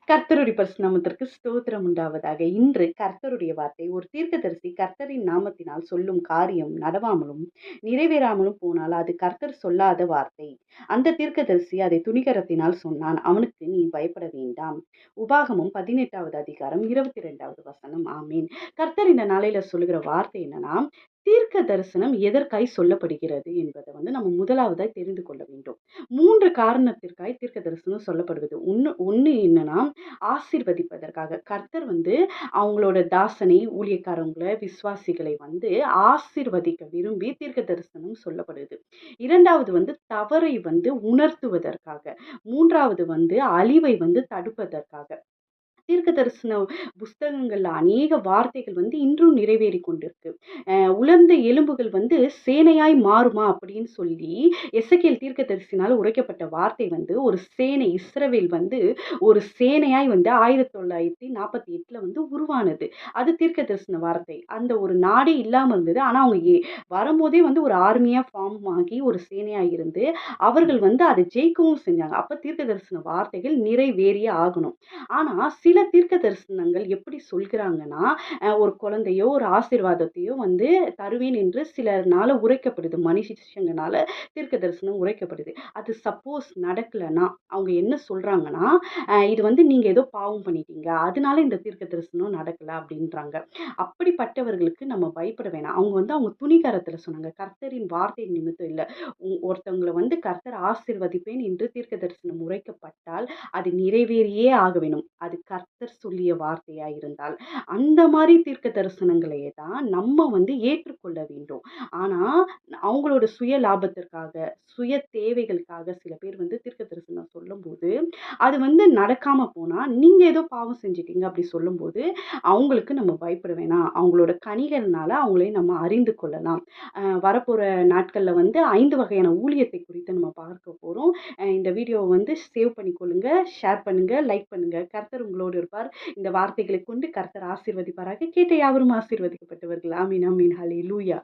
கர்த்தருடைய பரிசுத்த நாமத்திற்கு ஸ்தோத்திரம் உண்டாவதாக. இன்று கர்த்தருடைய வார்த்தை, ஒரு தீர்க்கதரிசி கர்த்தரின் நாமத்தினால் சொல்லும் காரியம் நடவாமலும் நிறைவேறாமலும் போனால் அது கர்த்தர் சொல்லாத வார்த்தை. அந்த தீர்க்கதரிசி அதை துணிகரத்தினால் சொன்னான். அவனுக்கு நீ பயப்பட வேண்டாம். உபாகமம் 18வது அதிகாரம் 22வது வசனம். ஆமீன். கர்த்தர் இந்த நாளையில சொல்லுகிற வார்த்தை என்னன்னா, தீர்க்க தரிசனம் எதற்காய் சொல்லப்படுகிறது என்பதை நம்ம முதலாவதாய் தெரிந்து கொள்ள வேண்டும். 3 காரணத்திற்காய் தீர்க்க தரிசனம் சொல்லப்படுவது. ஒண்ணு என்னன்னா, ஆசீர்வதிப்பதற்காக. கர்த்தர் அவங்களோட தாசனை, ஊழியக்காரங்கள, விசுவாசிகளை ஆசீர்வதிக்க விரும்பி தீர்க்க தரிசனம் சொல்லப்படுது. 2வது தவறை உணர்த்துவதற்காக. 3வது அழிவை தடுப்பதற்காக. தீர்க்க தரிசன புஸ்தகங்கள்ல அநேக வார்த்தைகள் இன்றும் நிறைவேறி கொண்டிருக்கு. உலர்ந்த எலும்புகள் சேனையாய் மாறுமா அப்படின்னு சொல்லி எசேக்கியேல் தீர்க்கதரிசினால உரைக்கப்பட்ட வார்த்தை ஒரு சேனை, இஸ்ரவேல் ஒரு சேனையாய் 1948ல உருவானது. அது தீர்க்க தரிசன வார்த்தை. அந்த ஒரு நாடே இல்லாம இருந்தது. ஆனா அவங்க வரும்போதே ஒரு ஆர்மியா ஃபார்ம் ஆகி ஒரு சேனையா இருந்து அவர்கள் அதை ஜெயிக்கவும் செஞ்சாங்க. அப்ப தீர்க்க தரிசன வார்த்தைகள் நிறைவேறியே ஆகணும். ஆனா சில தீர்க்க தரிசனங்கள் எப்படி சொல்கிறாங்கன்னா, ஒரு குழந்தையோ, ஒரு ஆசீர்வாதத்தையோ தருவேன் என்று சிலர்னால உரைக்கப்படுது. மனுஷங்கனால தீர்க்க தரிசனம் உரைக்கப்படுது. அது சப்போஸ் நடக்கலன்னா, அவங்க என்ன சொல்றாங்கன்னா, இது நீங்க ஏதோ பாவம் பண்ணிட்டீங்க. அதனால இந்த தீர்க்க தரிசனம் நடக்கல அப்படின்றாங்க. அப்படிப்பட்டவர்களுக்கு நம்ம பயப்பட வேணாம். அவங்க அவங்க துணிகரத்துல சொன்னாங்க. கர்த்தரின் வார்த்தை நிமித்தம் இல்ல. ஒருத்தவங்கள கர்த்தர் ஆசீர்வதிப்பேன் என்று தீர்க்க தரிசனம் உரைக்கப்பட்டால், அது நிறைவேறியே ஆக வேணும். அது கர்த்தர் சொல்லிய வார்த்தையா இருந்தால். அந்த மாதிரி தீர்க்க தரிசனங்களையே தான் நம்ம ஏற்றுக்கொள்ள வேண்டும். ஆனா, அவங்களோட சுய லாபத்திற்காக, சுய தேவைகளுக்காக சில பேர் தீர்க்க தரிசனம் சொல்லும்போது, அது நடக்காம போனா, நீங்க ஏதோ பாவம் செஞ்சுட்டீங்க அப்படி சொல்லும்போது, அவங்களுக்கு நம்ம பயப்பட வேணாம். அவங்களோட கனிகள்னால அவங்களை நம்ம அறிந்து கொள்ளலாம். வரப்போற நாட்கள்ல 5 வகையான ஊழியத்தை குறித்து நம்ம பார்க்க போறோம். இந்த வீடியோவ சேவ் பண்ணிக்கொள்ளுங்க, ஷேர் பண்ணுங்க, லைக் பண்ணுங்க. கர்த்தர் உங்களோடு இருப்பார். இந்த வார்த்தைகளை கொண்டு கர்த்தர் ஆசீர்வதிப்பாராக. கேட்ட யாவரும் ஆசீர்வதிக்கப்பட்டவர்கள். ஆமீன், ஆமீன். ஹல்லேலூயா.